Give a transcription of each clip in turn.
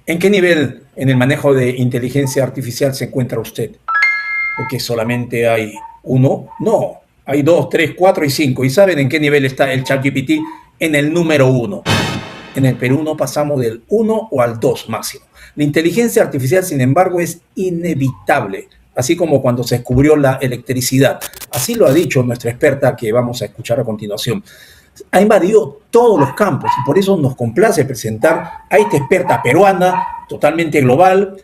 ¿En qué nivel en el manejo de inteligencia artificial se encuentra usted? Porque solamente hay uno, no, hay dos, tres, cuatro y cinco. ¿Y saben en qué nivel está el ChatGPT? En el número uno. En el Perú no pasamos del uno o al 2 máximo. La inteligencia artificial, sin embargo, es inevitable, así como cuando se descubrió la electricidad. Así lo ha dicho nuestra experta que vamos a escuchar a continuación. Ha invadido todos los campos y por eso nos complace presentar a esta experta peruana, totalmente global,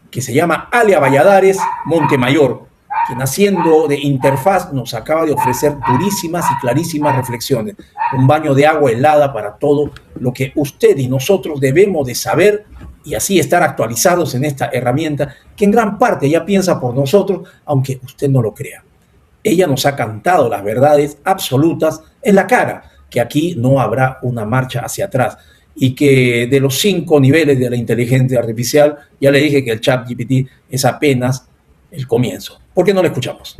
que se llama Alia Valladares Montemayor, quien haciendo de interfaz nos acaba de ofrecer durísimas y clarísimas reflexiones, un baño de agua helada para todo lo que usted y nosotros debemos de saber y así estar actualizados en esta herramienta que en gran parte ya piensa por nosotros, aunque usted no lo crea. Ella nos ha cantado las verdades absolutas en la cara, que aquí no habrá una marcha hacia atrás y que de los 5 niveles de la inteligencia artificial, ya le dije que el ChatGPT es apenas el comienzo. ¿Por qué no le escuchamos?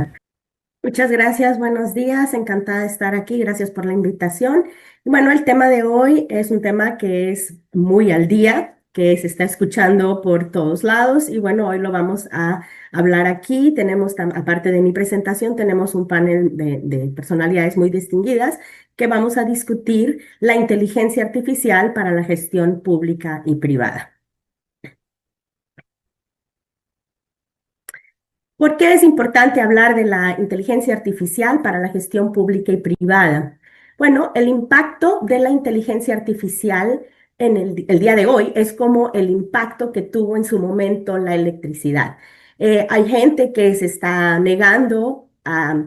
Muchas gracias, buenos días, encantada de estar aquí, gracias por la invitación. Bueno, el tema de hoy es un tema que es muy al día, que se está escuchando por todos lados y bueno, hoy lo vamos a hablar aquí. Tenemos, aparte de mi presentación, tenemos un panel de personalidades muy distinguidas que vamos a discutir la inteligencia artificial para la gestión pública y privada. ¿Por qué es importante hablar de la inteligencia artificial para la gestión pública y privada? Bueno, el impacto de la inteligencia artificial en el día de hoy es como el impacto que tuvo en su momento la electricidad. Hay gente que se está negando a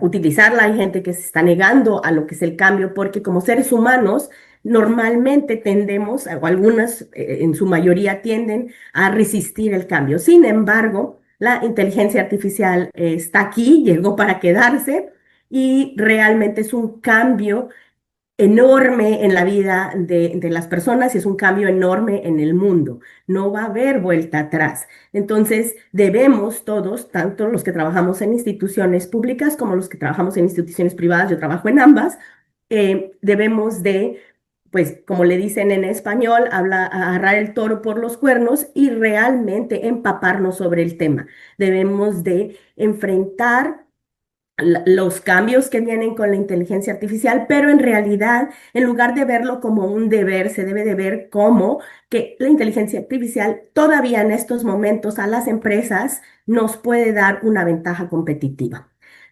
utilizarla, hay gente que se está negando a lo que es el cambio, porque como seres humanos normalmente tendemos, o algunas en su mayoría tienden a resistir el cambio. Sin embargo, la inteligencia artificial está aquí, llegó para quedarse y realmente es un cambio enorme en la vida de las personas y es un cambio enorme en el mundo. No va a haber vuelta atrás. Entonces, debemos todos, tanto los que trabajamos en instituciones públicas como los que trabajamos en instituciones privadas, yo trabajo en ambas, debemos de pues como le dicen en español, agarrar el toro por los cuernos y realmente empaparnos sobre el tema. Debemos de enfrentar los cambios que vienen con la inteligencia artificial, pero en realidad, en lugar de verlo como un deber, se debe de ver como que la inteligencia artificial todavía en estos momentos a las empresas nos puede dar una ventaja competitiva.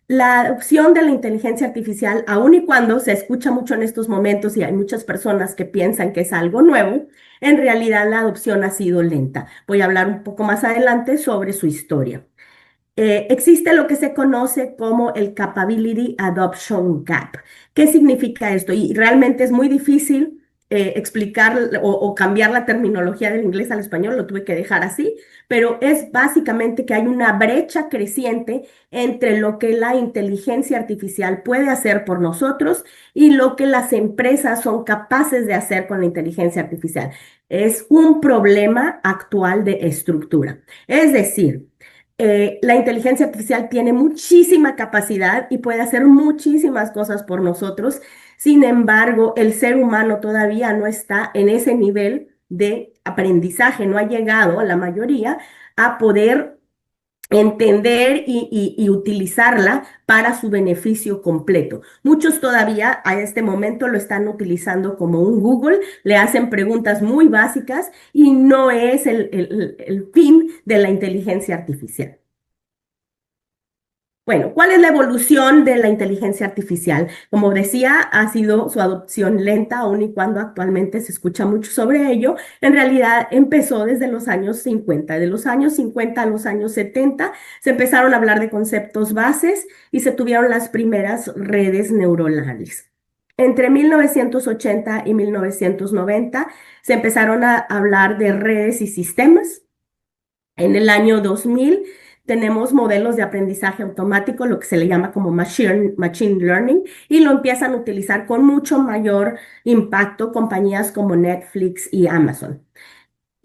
La adopción de la inteligencia artificial, aun y cuando se escucha mucho en estos momentos y hay muchas personas que piensan que es algo nuevo, en realidad la adopción ha sido lenta. Voy a hablar un poco más adelante sobre su historia. Existe lo que se conoce como el Capability Adoption Gap. ¿Qué significa esto? Y realmente es muy difícil explicar o cambiar la terminología del inglés al español, lo tuve que dejar así, pero es básicamente que hay una brecha creciente entre lo que la inteligencia artificial puede hacer por nosotros y lo que las empresas son capaces de hacer con la inteligencia artificial. Es un problema actual de estructura. Es decir, la inteligencia artificial tiene muchísima capacidad y puede hacer muchísimas cosas por nosotros. Sin embargo, el ser humano todavía no está en ese nivel de aprendizaje, no ha llegado, la mayoría, a poder entender y utilizarla para su beneficio completo. Muchos todavía a este momento lo están utilizando como un Google, le hacen preguntas muy básicas y no es el fin de la inteligencia artificial. Bueno, ¿cuál es la evolución de la inteligencia artificial? Como decía, ha sido su adopción lenta, aun y cuando actualmente se escucha mucho sobre ello. En realidad empezó desde los años 50. De los años 50 a los años 70 se empezaron a hablar de conceptos bases y se tuvieron las primeras redes neuronales. Entre 1980 y 1990 se empezaron a hablar de redes y sistemas. En el año 2000 tenemos modelos de aprendizaje automático, lo que se le llama como machine learning, y lo empiezan a utilizar con mucho mayor impacto compañías como Netflix y Amazon.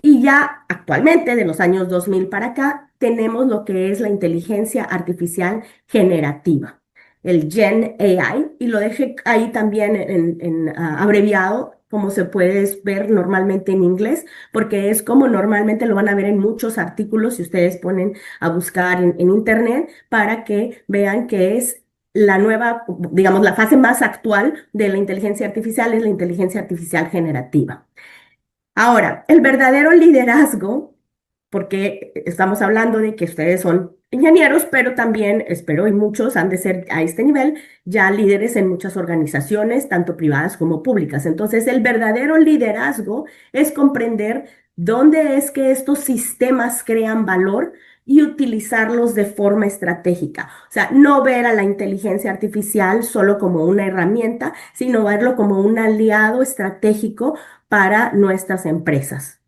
Y ya actualmente, de los años 2000 para acá, tenemos lo que es la inteligencia artificial generativa, el Gen AI, y lo dejé ahí también abreviado como se puede ver normalmente en inglés, porque es como normalmente lo van a ver en muchos artículos si ustedes ponen a buscar en internet para que vean que es la nueva, digamos, la fase más actual de la inteligencia artificial es la inteligencia artificial generativa. Ahora, el verdadero liderazgo, porque estamos hablando de que ustedes son ingenieros, pero también, espero, y muchos han de ser a este nivel, ya líderes en muchas organizaciones, tanto privadas como públicas. Entonces, el verdadero liderazgo es comprender dónde es que estos sistemas crean valor y utilizarlos de forma estratégica. O sea, no ver a la inteligencia artificial solo como una herramienta, sino verlo como un aliado estratégico para nuestras empresas.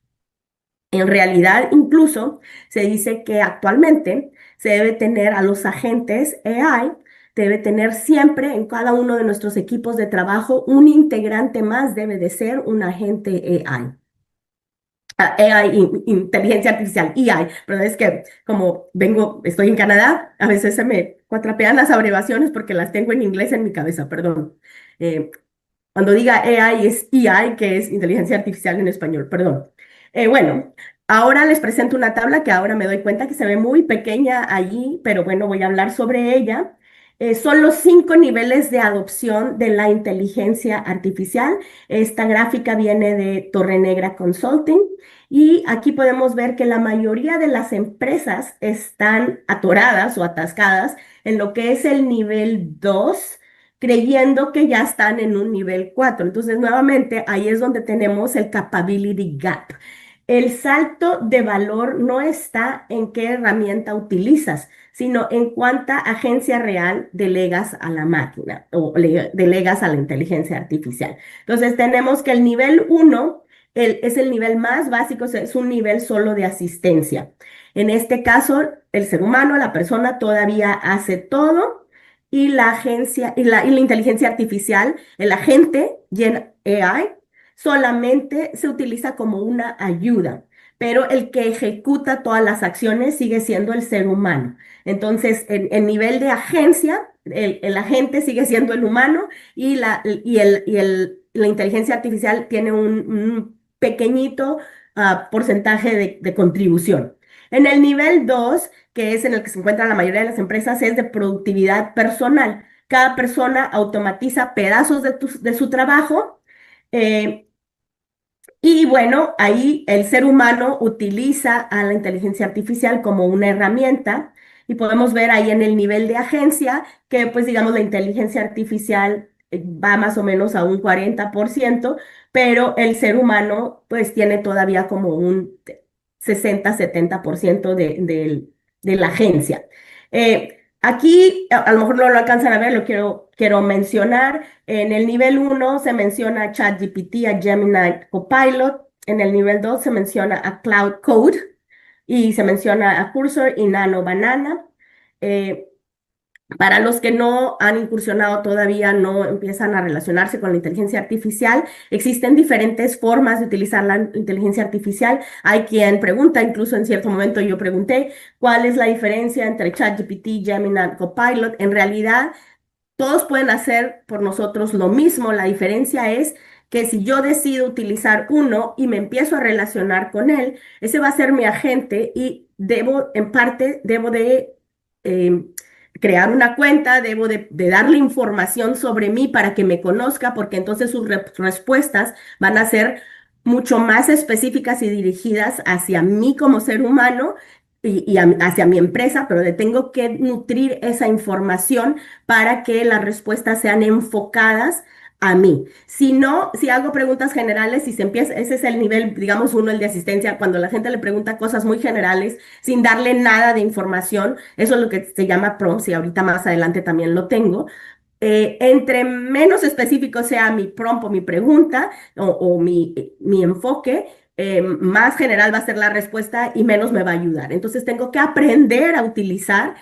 En realidad, incluso se dice que actualmente se debe tener a los agentes AI, debe tener siempre en cada uno de nuestros equipos de trabajo un integrante más, debe de ser un agente AI. AI, inteligencia artificial, EI, pero es que como estoy en Canadá, a veces se me cuatrapean las abreviaciones porque las tengo en inglés en mi cabeza, perdón. Eh, Cuando diga AI es EI, que es inteligencia artificial en español, perdón. Bueno, ahora les presento una tabla que ahora me doy cuenta que se ve muy pequeña allí, pero bueno, voy a hablar sobre ella. Son los 5 niveles de adopción de la inteligencia artificial. Esta gráfica viene de Torre Negra Consulting y aquí podemos ver que la mayoría de las empresas están atoradas o atascadas en lo que es el nivel 2, creyendo que ya están en un nivel 4. Entonces, nuevamente, ahí es donde tenemos el capability gap. El salto de valor no está en qué herramienta utilizas, sino en cuánta agencia real delegas a la máquina o delegas a la inteligencia artificial. Entonces, tenemos que el nivel 1 es el nivel más básico, es un nivel solo de asistencia. En este caso, el ser humano, la persona, todavía hace todo y la agencia y la inteligencia artificial, el agente Gen AI, solamente se utiliza como una ayuda, pero el que ejecuta todas las acciones sigue siendo el ser humano. Entonces, en nivel de agencia, el agente sigue siendo el humano y la inteligencia artificial tiene un pequeñito porcentaje de contribución. En el nivel 2, que es en el que se encuentra la mayoría de las empresas, es de productividad personal. Cada persona automatiza pedazos de su trabajo. eh, y bueno, ahí el ser humano utiliza a la inteligencia artificial como una herramienta y podemos ver ahí en el nivel de agencia que pues digamos la inteligencia artificial va más o menos a un 40%, pero el ser humano pues tiene todavía como un 60-70% de la agencia. Aquí a lo mejor no lo alcanzan a ver, quiero mencionar. En el nivel 1 se menciona a ChatGPT, a Gemini Copilot. En el nivel 2 se menciona a Cloud Code y se menciona a Cursor y Nano Banana. Eh, para los que no han incursionado todavía, no empiezan a relacionarse con la inteligencia artificial, existen diferentes formas de utilizar la inteligencia artificial. Hay quien pregunta, incluso en cierto momento yo pregunté, ¿cuál es la diferencia entre ChatGPT, Gemini, Copilot? En realidad, todos pueden hacer por nosotros lo mismo. La diferencia es que si yo decido utilizar uno y me empiezo a relacionar con él, ese va a ser mi agente y en parte, debo de eh, crear una cuenta, debo de darle información sobre mí para que me conozca, porque entonces sus respuestas van a ser mucho más específicas y dirigidas hacia mí como ser humano y hacia mi empresa, pero le tengo que nutrir esa información para que las respuestas sean enfocadas a mí. Si no, si hago preguntas generales y se empieza, ese es el nivel, digamos, uno, el de asistencia, cuando la gente le pregunta cosas muy generales sin darle nada de información, eso es lo que se llama prompts y ahorita más adelante también lo tengo. Entre menos específico sea mi prompt o mi pregunta o mi enfoque, más general va a ser la respuesta y menos me va a ayudar. Entonces tengo que aprender a utilizar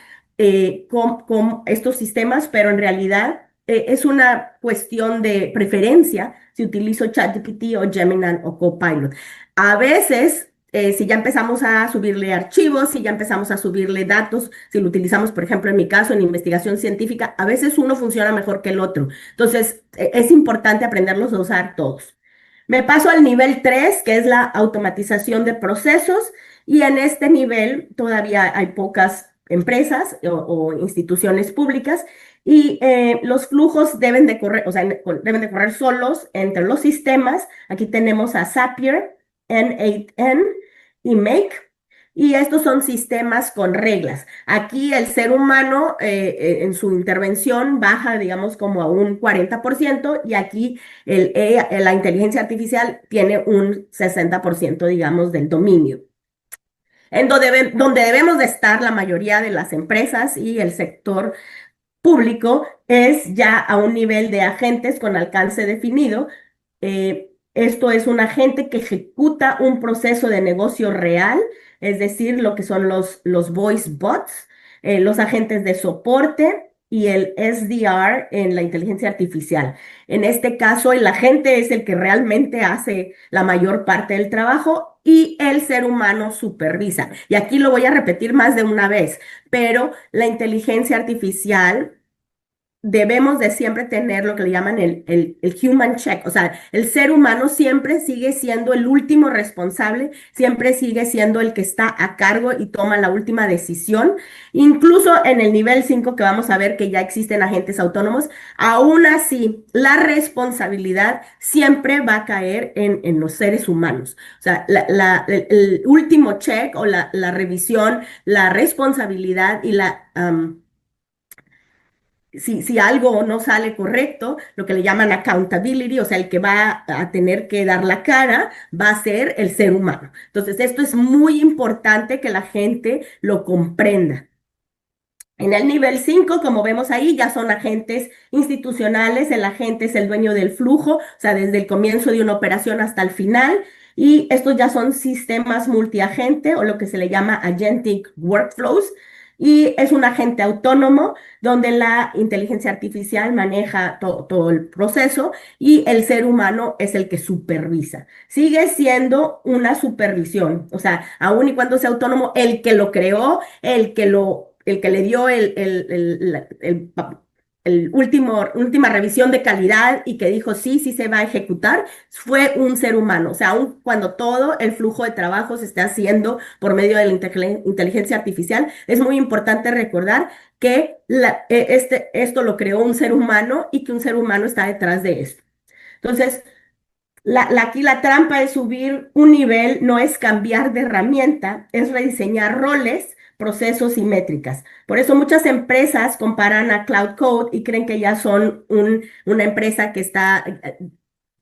con estos sistemas, pero en realidad es una cuestión de preferencia si utilizo ChatGPT o Gemini o Copilot. A veces, si ya empezamos a subirle archivos, si ya empezamos a subirle datos, si lo utilizamos, por ejemplo, en mi caso, en investigación científica, a veces uno funciona mejor que el otro. Entonces, es importante aprenderlos a usar todos. Me paso al nivel 3, que es la automatización de procesos, y en este nivel todavía hay pocas empresas o instituciones públicas y los flujos deben de correr, o sea, deben de correr solos entre los sistemas. Aquí tenemos a Zapier, N8N y Make. Y estos son sistemas con reglas. Aquí el ser humano en su intervención baja, digamos, como a un 40% y aquí la inteligencia artificial tiene un 60%, digamos, del dominio. En donde debemos de estar la mayoría de las empresas y el sector público es ya a un nivel de agentes con alcance definido. Esto es un agente que ejecuta un proceso de negocio real, es decir, lo que son los voice bots, los agentes de soporte y el SDR en la inteligencia artificial. En este caso, el agente es el que realmente hace la mayor parte del trabajo y el ser humano supervisa. Y aquí lo voy a repetir más de una vez, pero la inteligencia artificial debemos de siempre tener lo que le llaman el human check, o sea, el ser humano siempre sigue siendo el último responsable, siempre sigue siendo el que está a cargo y toma la última decisión. Incluso en el nivel 5 que vamos a ver que ya existen agentes autónomos, aún así la responsabilidad siempre va a caer en los seres humanos. O sea, el último check o la revisión, la responsabilidad y si algo no sale correcto, lo que le llaman accountability, o sea, el que va a tener que dar la cara, va a ser el ser humano. Entonces, esto es muy importante que la gente lo comprenda. En el nivel 5, como vemos ahí, ya son agentes institucionales, el agente es el dueño del flujo, o sea, desde el comienzo de una operación hasta el final, y estos ya son sistemas multiagente o lo que se le llama agentic workflows, y es un agente autónomo donde la inteligencia artificial maneja todo el proceso y el ser humano es el que supervisa. Sigue siendo una supervisión, o sea, aun y cuando sea autónomo, el que lo creó, el que le dio el última revisión de calidad y que dijo sí, sí se va a ejecutar, fue un ser humano. O sea, aun cuando todo el flujo de trabajo se está haciendo por medio de la inteligencia artificial, es muy importante recordar que esto lo creó un ser humano y que un ser humano está detrás de esto. Entonces, aquí la trampa de subir un nivel no es cambiar de herramienta, es rediseñar roles, procesos y métricas. Por eso muchas empresas comparan a Cloud Code y creen que ya son una empresa que está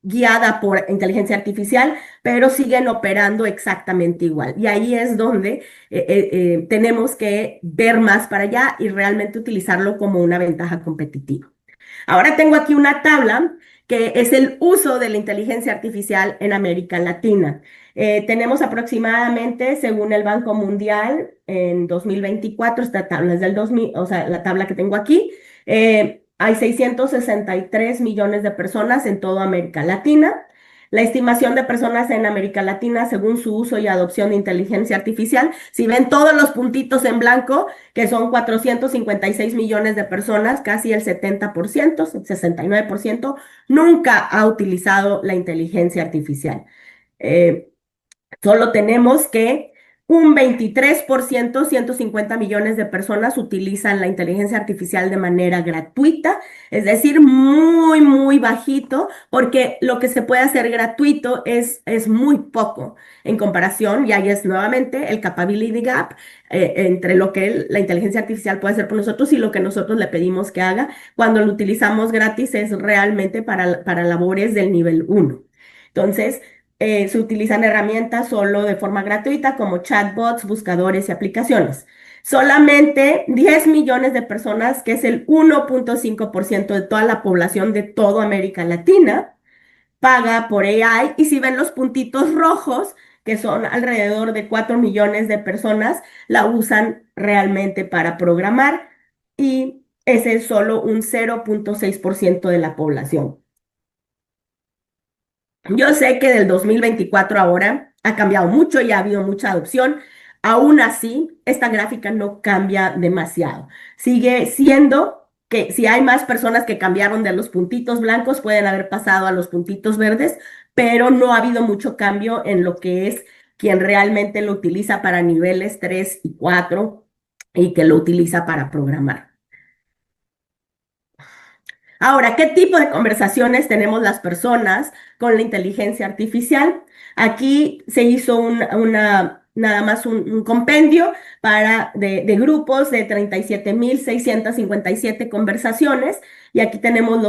guiada por inteligencia artificial, pero siguen operando exactamente igual. Y ahí es donde tenemos que ver más para allá y realmente utilizarlo como una ventaja competitiva. Ahora tengo aquí una tabla que es el uso de la inteligencia artificial en América Latina. Tenemos aproximadamente, según el Banco Mundial, en 2024, esta tabla es del 2000, o sea, la tabla que tengo aquí, hay 663 millones de personas en toda América Latina. La estimación de personas en América Latina según su uso y adopción de inteligencia artificial, si ven todos los puntitos en blanco, que son 456 millones de personas, casi el 70%, el 69%, nunca ha utilizado la inteligencia artificial. Solo tenemos que un 23%, 150 millones de personas utilizan la inteligencia artificial de manera gratuita, es decir, muy, muy bajito, porque lo que se puede hacer gratuito es muy poco en comparación, y ahí es nuevamente el capability gap entre lo que la inteligencia artificial puede hacer por nosotros y lo que nosotros le pedimos que haga. Cuando lo utilizamos gratis es realmente para labores del nivel 1. Entonces, se utilizan herramientas solo de forma gratuita como chatbots, buscadores y aplicaciones. Solamente 10 millones de personas, que es el 1.5% de toda la población de toda América Latina, paga por AI. Y si ven los puntitos rojos, que son alrededor de 4 millones de personas, la usan realmente para programar y ese es solo un 0.6% de la población. Yo sé que del 2024 ahora ha cambiado mucho y ha habido mucha adopción. Aún así, esta gráfica no cambia demasiado. Sigue siendo que si hay más personas que cambiaron de los puntitos blancos, pueden haber pasado a los puntitos verdes, pero no ha habido mucho cambio en lo que es quien realmente lo utiliza para niveles 3 y 4 y que lo utiliza para programar. Ahora, ¿qué tipo de conversaciones tenemos las personas con la inteligencia artificial? Aquí se hizo nada más un compendio de grupos de 37.657 conversaciones y aquí tenemos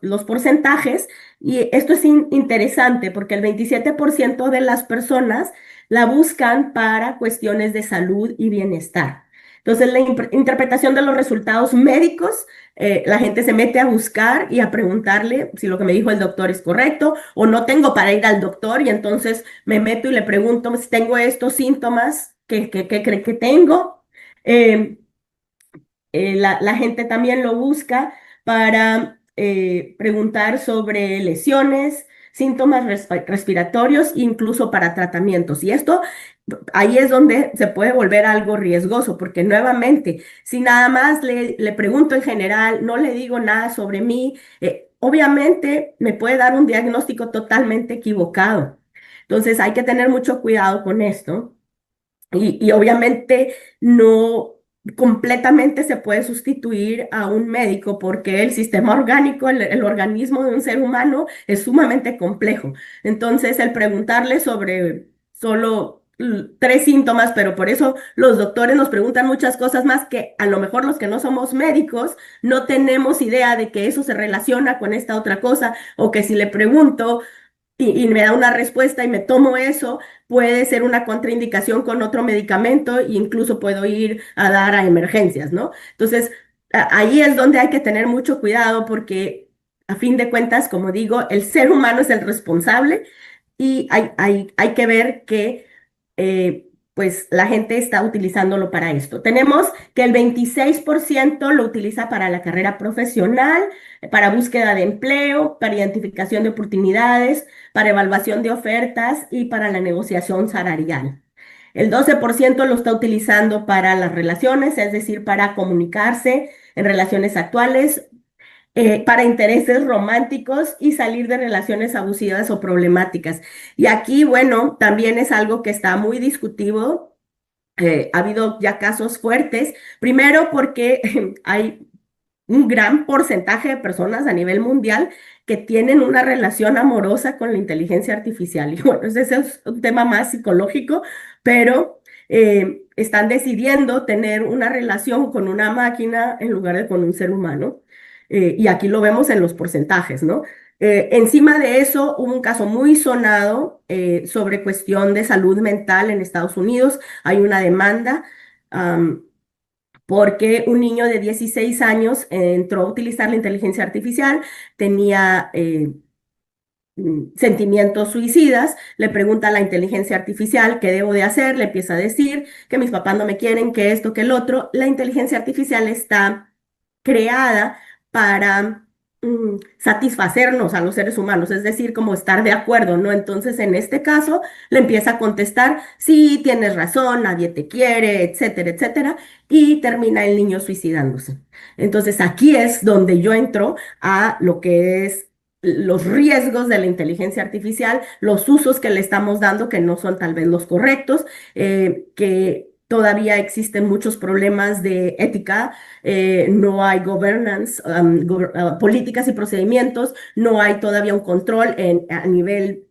los porcentajes y esto es interesante porque el 27% de las personas la buscan para cuestiones de salud y bienestar. Entonces, la interpretación de los resultados médicos, la gente se mete a buscar y a preguntarle si lo que me dijo el doctor es correcto o no tengo para ir al doctor y entonces me meto y le pregunto si tengo estos síntomas, ¿qué cree que tengo? Eh, la gente también lo busca para preguntar sobre lesiones, síntomas respiratorios, incluso para tratamientos. Y esto, ahí es donde se puede volver algo riesgoso, porque nuevamente, si nada más le pregunto en general, no le digo nada sobre mí, obviamente me puede dar un diagnóstico totalmente equivocado. Entonces hay que tener mucho cuidado con esto. Y obviamente no completamente se puede sustituir a un médico porque el sistema orgánico, el organismo de un ser humano es sumamente complejo. Entonces, el preguntarle sobre solo 3 síntomas, pero por eso los doctores nos preguntan muchas cosas más que a lo mejor los que no somos médicos no tenemos idea de que eso se relaciona con esta otra cosa o que si le pregunto y me da una respuesta y me tomo eso, puede ser una contraindicación con otro medicamento e incluso puedo ir a dar a emergencias, ¿no? Entonces, ahí es donde hay que tener mucho cuidado porque a fin de cuentas, como digo, el ser humano es el responsable y hay que ver que pues la gente está utilizándolo para esto. Tenemos que el 26% lo utiliza para la carrera profesional, para búsqueda de empleo, para identificación de oportunidades, para evaluación de ofertas y para la negociación salarial. El 12% lo está utilizando para las relaciones, es decir, para comunicarse en relaciones actuales, para intereses románticos y salir de relaciones abusivas o problemáticas. Y aquí, bueno, también es algo que está muy discutido. Ha habido ya casos fuertes, primero porque hay un gran porcentaje de personas a nivel mundial que tienen una relación amorosa con la inteligencia artificial. Y bueno, ese es un tema más psicológico, pero están decidiendo tener una relación con una máquina en lugar de con un ser humano. Y aquí lo vemos en los porcentajes, ¿no? Encima de eso, hubo un caso muy sonado sobre cuestión de salud mental en Estados Unidos. Hay una demanda. Porque un niño de 16 años entró a utilizar la inteligencia artificial, tenía sentimientos suicidas, le pregunta a la inteligencia artificial qué debo de hacer, le empieza a decir que mis papás no me quieren, que esto, que el otro. La inteligencia artificial está creada para satisfacernos a los seres humanos, es decir, como estar de acuerdo, ¿no? Entonces, en este caso, le empieza a contestar, sí, tienes razón, nadie te quiere, etcétera, etcétera, y termina el niño suicidándose. Entonces, aquí es donde yo entro a lo que es los riesgos de la inteligencia artificial, los usos que le estamos dando que no son tal vez los correctos, que todavía existen muchos problemas de ética, no hay governance, políticas y procedimientos, no hay todavía un control a nivel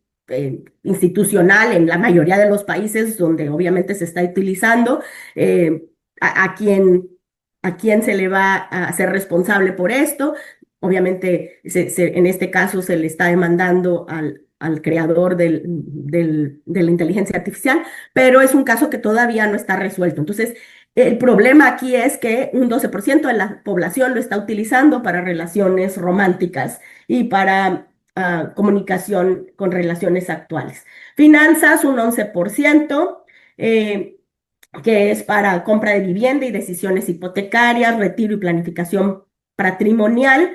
institucional en la mayoría de los países donde obviamente se está utilizando, eh, a, a quién, a quién se le va a hacer responsable por esto. Obviamente, en este caso se le está demandando al creador de la inteligencia artificial, pero es un caso que todavía no está resuelto. Entonces, el problema aquí es que un 12% de la población lo está utilizando para relaciones románticas y para comunicación con relaciones actuales. Finanzas, un 11%. Que es para compra de vivienda y decisiones hipotecarias, retiro y planificación patrimonial,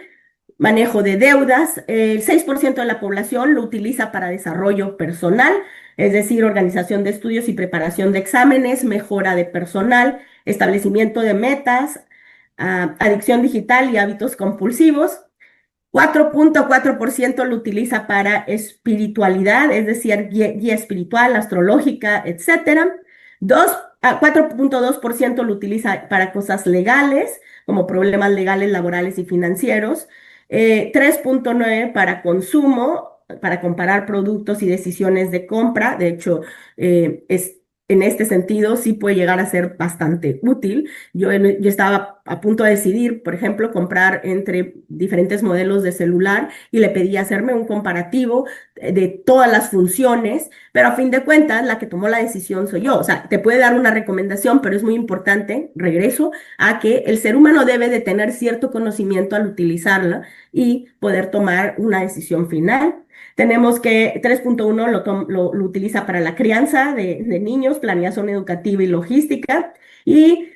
manejo de deudas. El 6% de la población lo utiliza para desarrollo personal, es decir, organización de estudios y preparación de exámenes, mejora de personal, establecimiento de metas, adicción digital y hábitos compulsivos. 4.4% lo utiliza para espiritualidad, es decir, guía espiritual, astrológica, etcétera. 4.2% lo utiliza para cosas legales, como problemas legales, laborales y financieros. 3.9% para consumo, para comparar productos y decisiones de compra. De hecho, en este sentido sí puede llegar a ser bastante útil. Yo estaba a punto de decidir, por ejemplo, comprar entre diferentes modelos de celular y le pedí hacerme un comparativo de todas las funciones, pero a fin de cuentas la que tomó la decisión soy yo. O sea, te puede dar una recomendación, pero es muy importante, regreso, a que el ser humano debe de tener cierto conocimiento al utilizarla y poder tomar una decisión final. Tenemos que 3.1 lo utiliza para la crianza de niños, planeación educativa y logística, y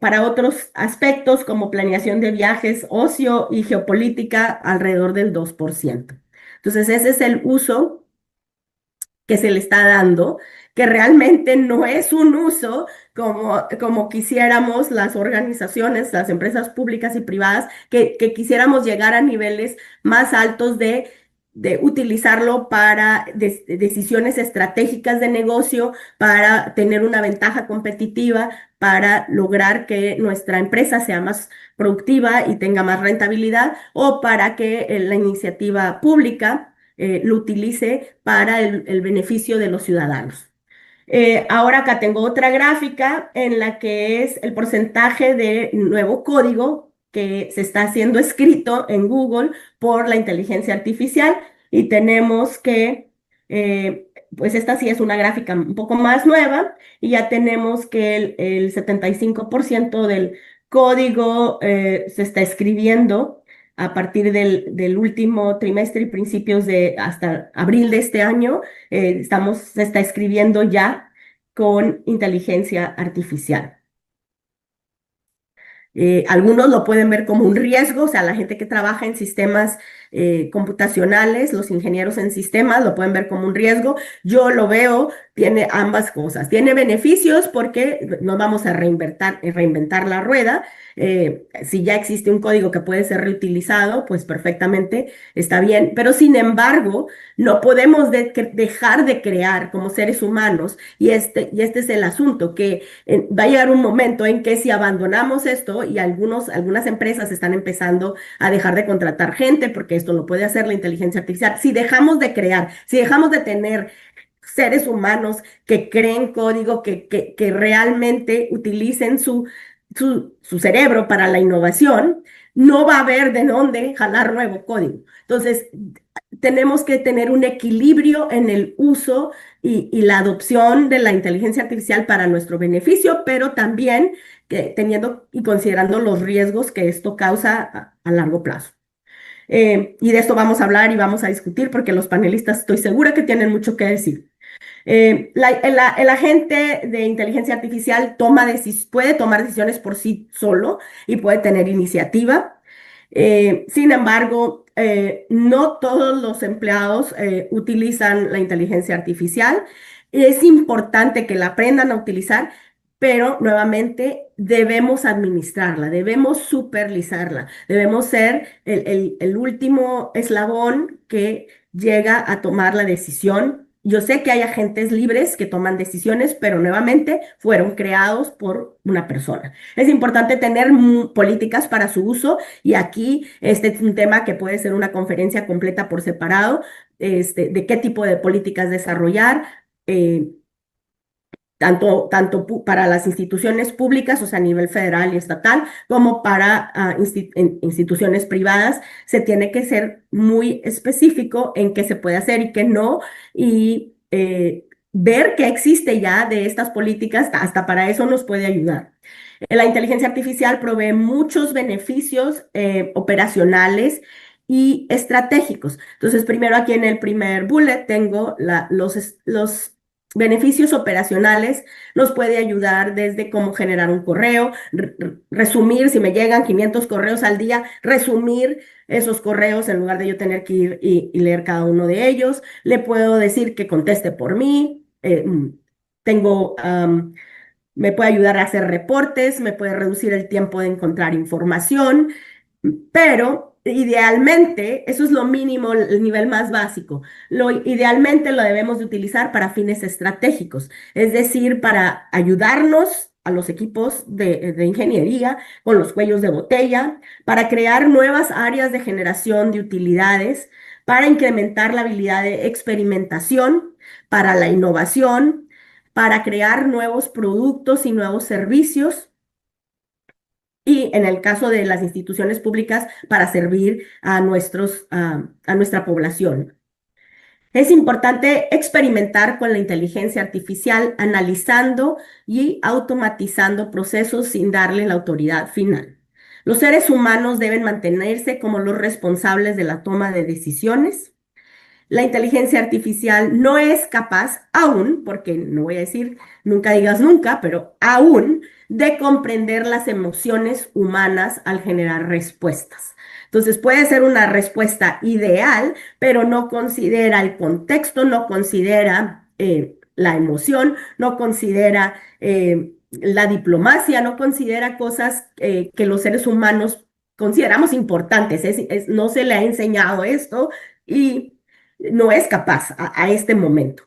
para otros aspectos como planeación de viajes, ocio y geopolítica, alrededor del 2%. Entonces, ese es el uso que se le está dando, que realmente no es un uso como quisiéramos las organizaciones, las empresas públicas y privadas, que quisiéramos llegar a niveles más altos de utilizarlo para decisiones estratégicas de negocio, para tener una ventaja competitiva, para lograr que nuestra empresa sea más productiva y tenga más rentabilidad, o para que la iniciativa pública lo utilice para el beneficio de los ciudadanos. Ahora acá tengo otra gráfica en la que es el porcentaje de nuevo código que se está haciendo escrito en Google por la inteligencia artificial, y tenemos que, pues esta sí es una gráfica un poco más nueva, y ya tenemos que el 75% del código se está escribiendo a partir del último trimestre y principios de hasta abril de este año. Se está escribiendo ya con inteligencia artificial. Algunos lo pueden ver como un riesgo, o sea, la gente que trabaja en sistemas computacionales, los ingenieros en sistemas, lo pueden ver como un riesgo. Yo lo veo, tiene ambas cosas. Tiene beneficios porque no vamos a reinventar la rueda. Si ya existe un código que puede ser reutilizado, pues perfectamente está bien. Pero sin embargo, no podemos dejar de crear como seres humanos. Y este es el asunto, que va a llegar un momento en que si abandonamos esto, y algunas empresas están empezando a dejar de contratar gente, porque esto lo puede hacer la inteligencia artificial, si dejamos de crear, si dejamos de tener seres humanos que creen código, que realmente utilicen su cerebro para la innovación, no va a haber de dónde jalar nuevo código. Entonces, tenemos que tener un equilibrio en el uso y la adopción de la inteligencia artificial para nuestro beneficio, pero también teniendo y considerando los riesgos que esto causa a largo plazo. Y de esto vamos a hablar y vamos a discutir, porque los panelistas estoy segura que tienen mucho que decir. El agente de inteligencia artificial puede tomar decisiones por sí solo y puede tener iniciativa. Sin embargo, no todos los empleados utilizan la inteligencia artificial. Es importante que la aprendan a utilizar, pero nuevamente debemos administrarla, debemos supervisarla, debemos ser el último eslabón que llega a tomar la decisión. Yo sé que hay agentes libres que toman decisiones, pero nuevamente fueron creados por una persona. Es importante tener políticas para su uso, y aquí este es un tema que puede ser una conferencia completa por separado, de qué tipo de políticas desarrollar. Tanto para las instituciones públicas, o sea, a nivel federal y estatal, como para instituciones privadas. Se tiene que ser muy específico en qué se puede hacer y qué no, y ver qué existe ya de estas políticas, hasta para eso nos puede ayudar. La inteligencia artificial provee muchos beneficios operacionales y estratégicos. Entonces, primero aquí en el primer bullet tengo los beneficios operacionales. Nos puede ayudar desde cómo generar un correo, resumir, si me llegan 500 correos al día, resumir esos correos en lugar de yo tener que ir y leer cada uno de ellos. Le puedo decir que conteste por mí. Tengo, Me puede ayudar a hacer reportes, me puede reducir el tiempo de encontrar información, pero idealmente, eso es lo mínimo, el nivel más básico. Idealmente lo debemos de utilizar para fines estratégicos, es decir, para ayudarnos a los equipos de ingeniería con los cuellos de botella, para crear nuevas áreas de generación de utilidades, para incrementar la habilidad de experimentación, para la innovación, para crear nuevos productos y nuevos servicios y en el caso de las instituciones públicas para servir a nuestra población. Es importante experimentar con la inteligencia artificial, analizando y automatizando procesos sin darle la autoridad final. Los seres humanos deben mantenerse como los responsables de la toma de decisiones. La inteligencia artificial no es capaz aún, porque no voy a decir nunca digas nunca, pero aún de comprender las emociones humanas al generar respuestas. Entonces puede ser una respuesta ideal, pero no considera el contexto, no considera la emoción, no considera la diplomacia, no considera cosas que los seres humanos consideramos importantes. No se le ha enseñado esto y no es capaz a este momento.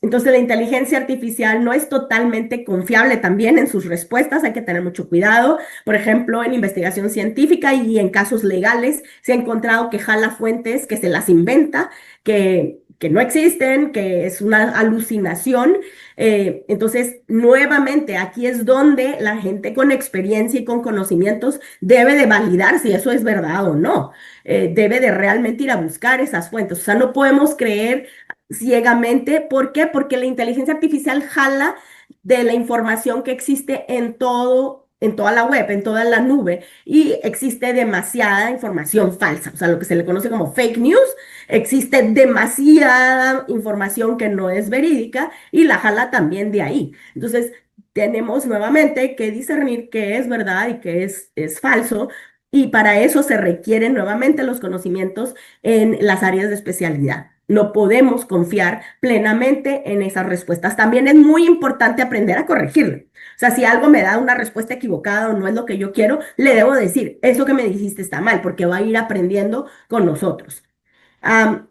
Entonces, la inteligencia artificial no es totalmente confiable también en sus respuestas, hay que tener mucho cuidado. Por ejemplo, en investigación científica y en casos legales se ha encontrado que jala fuentes, que se las inventa, que no existen, que es una alucinación. Entonces, nuevamente, aquí es donde la gente con experiencia y con conocimientos debe de validar si eso es verdad o no. Debe de realmente ir a buscar esas fuentes. O sea, no podemos creer ciegamente. ¿Por qué? Porque la inteligencia artificial jala de la información que existe en toda la web, en toda la nube, y existe demasiada información falsa, o sea, lo que se le conoce como fake news, existe demasiada información que no es verídica y la jala también de ahí. Entonces, tenemos nuevamente que discernir qué es verdad y qué es falso. Y para eso se requieren nuevamente los conocimientos en las áreas de especialidad. No podemos confiar plenamente en esas respuestas. También es muy importante aprender a corregirlo. O sea, si algo me da una respuesta equivocada o no es lo que yo quiero, le debo decir, eso que me dijiste está mal, porque va a ir aprendiendo con nosotros.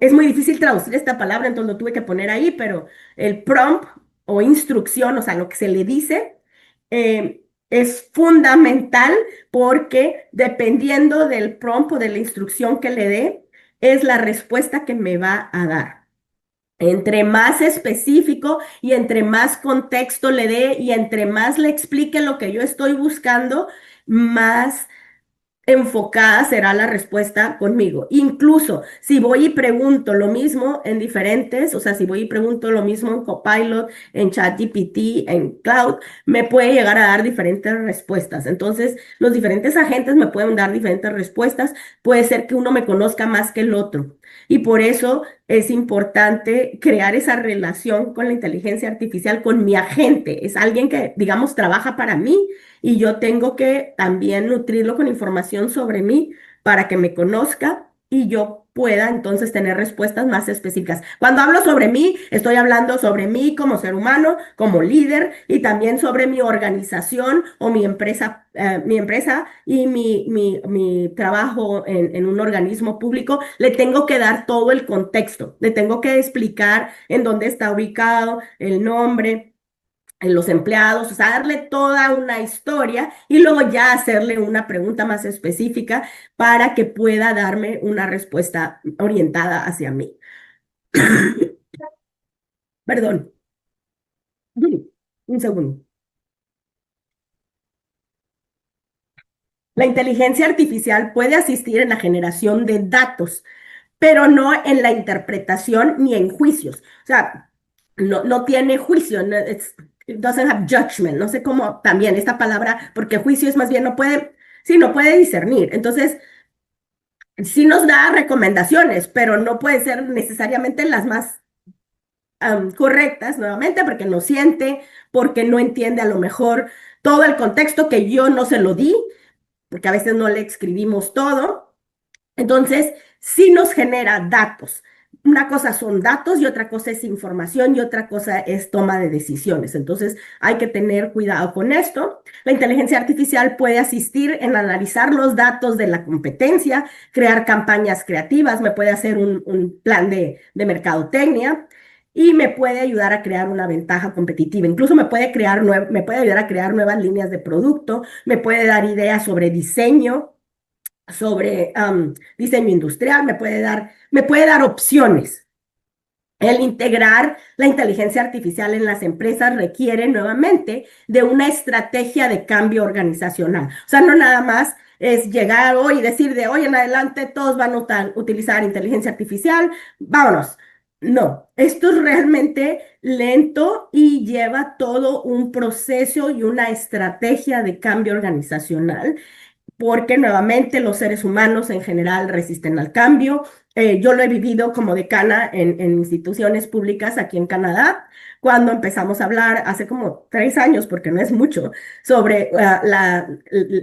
Es muy difícil traducir esta palabra, entonces lo tuve que poner ahí, pero el prompt o instrucción, o sea, lo que se le dice, es fundamental porque dependiendo del prompt o de la instrucción que le dé, es la respuesta que me va a dar. Entre más específico y entre más contexto le dé y entre más le explique lo que yo estoy buscando, más enfocada será la respuesta conmigo. Incluso si voy y pregunto lo mismo en diferentes, o sea, si voy y pregunto lo mismo en Copilot, en ChatGPT, en Cloud, me puede llegar a dar diferentes respuestas. Entonces, los diferentes agentes me pueden dar diferentes respuestas. Puede ser que uno me conozca más que el otro. Y por eso es importante crear esa relación con la inteligencia artificial, con mi agente. Es alguien que, digamos, trabaja para mí y yo tengo que también nutrirlo con información sobre mí para que me conozca y yo pueda entonces tener respuestas más específicas. Cuando hablo sobre mí, estoy hablando sobre mí como ser humano, como líder y también sobre mi organización o mi empresa y mi trabajo en un organismo público. Le tengo que dar todo el contexto, le tengo que explicar en dónde está ubicado, el nombre en los empleados, o sea, darle toda una historia y luego ya hacerle una pregunta más específica para que pueda darme una respuesta orientada hacia mí. Perdón, un segundo. La inteligencia artificial puede asistir en la generación de datos, pero no en la interpretación ni en juicios. O sea, no tiene juicio, no, it doesn't have judgment. No sé cómo también esta palabra, porque juicio es más bien no puede, sí, no puede discernir. Entonces, sí nos da recomendaciones, pero no puede ser necesariamente las más correctas, nuevamente, porque no siente, porque no entiende a lo mejor todo el contexto que yo no se lo di, porque a veces no le escribimos todo. Entonces, sí nos genera datos, una cosa son datos y otra cosa es información y otra cosa es toma de decisiones. Entonces hay que tener cuidado con esto. La inteligencia artificial puede asistir en analizar los datos de la competencia, crear campañas creativas, me puede hacer un plan de mercadotecnia y me puede ayudar a crear una ventaja competitiva. Incluso me puede ayudar a crear nuevas líneas de producto, me puede dar ideas sobre diseño, sobre diseño industrial, me puede dar opciones. El integrar la inteligencia artificial en las empresas requiere nuevamente de una estrategia de cambio organizacional. O sea, no nada más es llegar hoy y decir de hoy en adelante todos van a utilizar inteligencia artificial, vámonos. No, esto es realmente lento y lleva todo un proceso y una estrategia de cambio organizacional porque nuevamente los seres humanos en general resisten al cambio. Yo lo he vivido como decana en instituciones públicas aquí en Canadá, cuando empezamos a hablar hace como 3 años, porque no es mucho, sobre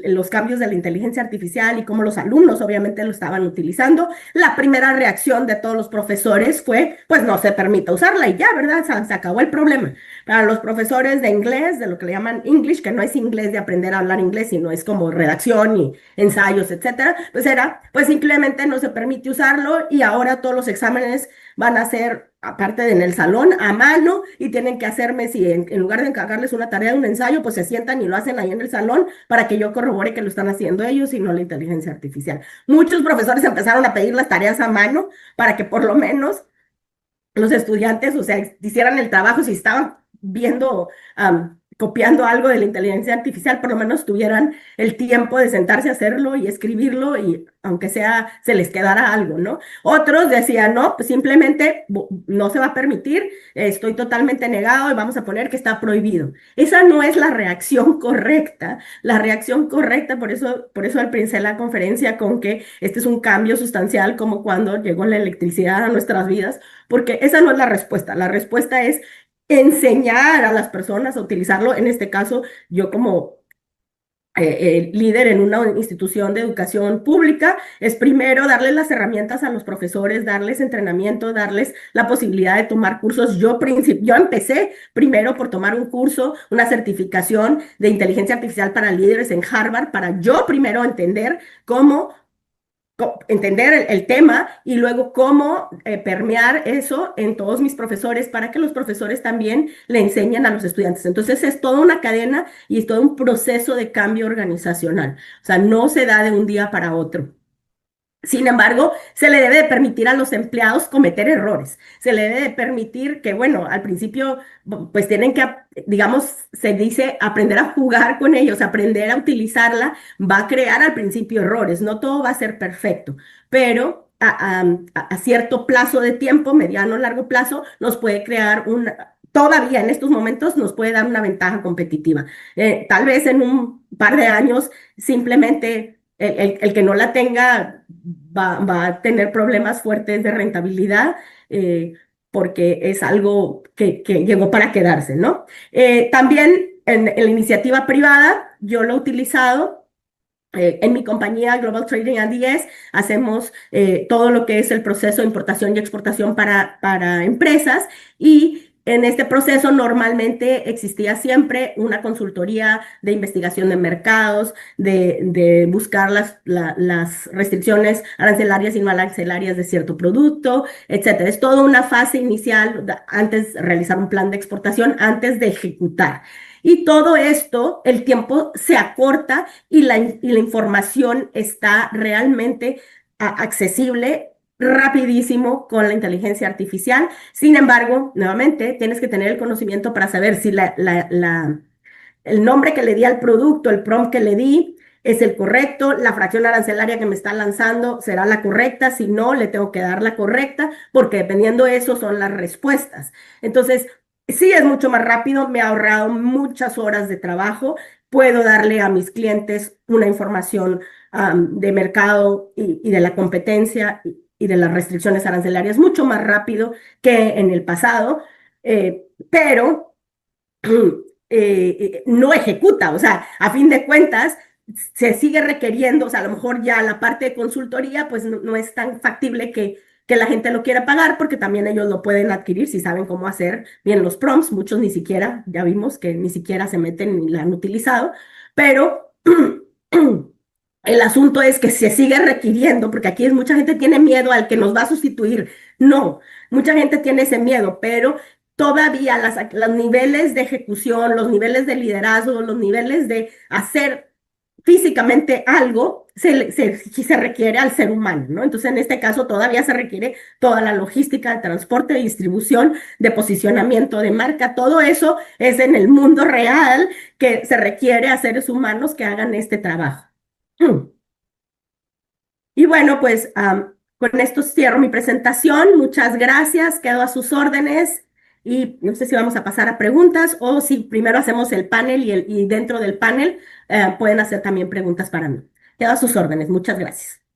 los cambios de la inteligencia artificial y cómo los alumnos obviamente lo estaban utilizando. La primera reacción de todos los profesores fue, pues no se permite usarla y ya, ¿verdad? Se acabó el problema. Para los profesores de inglés, de lo que le llaman English, que no es inglés de aprender a hablar inglés, sino es como redacción y ensayos, etcétera, pues simplemente no se permite usarlo y ahora todos los exámenes van a ser, aparte de en el salón, a mano y tienen que hacerme, si en lugar de encargarles una tarea de un ensayo, pues se sientan y lo hacen ahí en el salón para que yo corrobore que lo están haciendo ellos y no la inteligencia artificial. Muchos profesores empezaron a pedir las tareas a mano para que por lo menos los estudiantes, o sea, hicieran el trabajo si estaban viendo, copiando algo de la inteligencia artificial, por lo menos tuvieran el tiempo de sentarse a hacerlo y escribirlo y aunque sea, se les quedara algo, ¿no? Otros decían, no, pues simplemente no se va a permitir, estoy totalmente negado y vamos a poner que está prohibido. Esa no es la reacción correcta. La reacción correcta, por eso empecé la conferencia con que este es un cambio sustancial como cuando llegó la electricidad a nuestras vidas, porque esa no es la respuesta. La respuesta es enseñar a las personas a utilizarlo. En este caso, yo como líder en una institución de educación pública, es primero darles las herramientas a los profesores, darles entrenamiento, darles la posibilidad de tomar cursos. Yo empecé primero por tomar un curso, una certificación de inteligencia artificial para líderes en Harvard, para yo primero entender entender el tema y luego cómo permear eso en todos mis profesores para que los profesores también le enseñen a los estudiantes. Entonces es toda una cadena y es todo un proceso de cambio organizacional. O sea, no se da de un día para otro. Sin embargo, se le debe de permitir a los empleados cometer errores. Se le debe de permitir que, bueno, al principio, pues tienen que, digamos, se dice aprender a jugar con ellos, aprender a utilizarla, va a crear al principio errores. No todo va a ser perfecto, pero a cierto plazo de tiempo, mediano o largo plazo, nos puede crear todavía en estos momentos nos puede dar una ventaja competitiva. Tal vez en un par de años simplemente el que no la tenga va a tener problemas fuertes de rentabilidad porque es algo que llegó para quedarse, ¿no? También en la iniciativa privada, yo lo he utilizado. En mi compañía Global Trading and DS hacemos todo lo que es el proceso de importación y exportación para empresas y en este proceso normalmente existía siempre una consultoría de investigación de mercados, de buscar las restricciones arancelarias y no arancelarias de cierto producto, etcétera. Es toda una fase inicial antes de realizar un plan de exportación, antes de ejecutar. Y todo esto, el tiempo se acorta y la información está realmente accesible rapidísimo con la inteligencia artificial. Sin embargo, nuevamente, tienes que tener el conocimiento para saber si el nombre que le di al producto, el prompt que le di, es el correcto, la fracción arancelaria que me está lanzando será la correcta, si no, le tengo que dar la correcta, porque dependiendo de eso son las respuestas. Entonces, sí es mucho más rápido, me ha ahorrado muchas horas de trabajo, puedo darle a mis clientes una información de mercado y de la competencia y de las restricciones arancelarias mucho más rápido que en el pasado, pero no ejecuta, o sea, a fin de cuentas, se sigue requiriendo, o sea, a lo mejor ya la parte de consultoría, pues no es tan factible que la gente lo quiera pagar porque también ellos lo pueden adquirir si saben cómo hacer bien los prompts. Muchos ni siquiera, ya vimos que ni siquiera se meten ni la han utilizado, pero el asunto es que se sigue requiriendo, porque aquí mucha gente tiene miedo al que nos va a sustituir. No, mucha gente tiene ese miedo, pero todavía los niveles de ejecución, los niveles de liderazgo, los niveles de hacer físicamente algo, se requiere al ser humano, ¿no? Entonces, en este caso, todavía se requiere toda la logística de transporte, de distribución, de posicionamiento de marca. Todo eso es en el mundo real que se requiere a seres humanos que hagan este trabajo. Y bueno, pues con esto cierro mi presentación. Muchas gracias, quedo a sus órdenes y no sé si vamos a pasar a preguntas o si primero hacemos el panel y dentro del panel pueden hacer también preguntas para mí. Quedo a sus órdenes. Muchas gracias.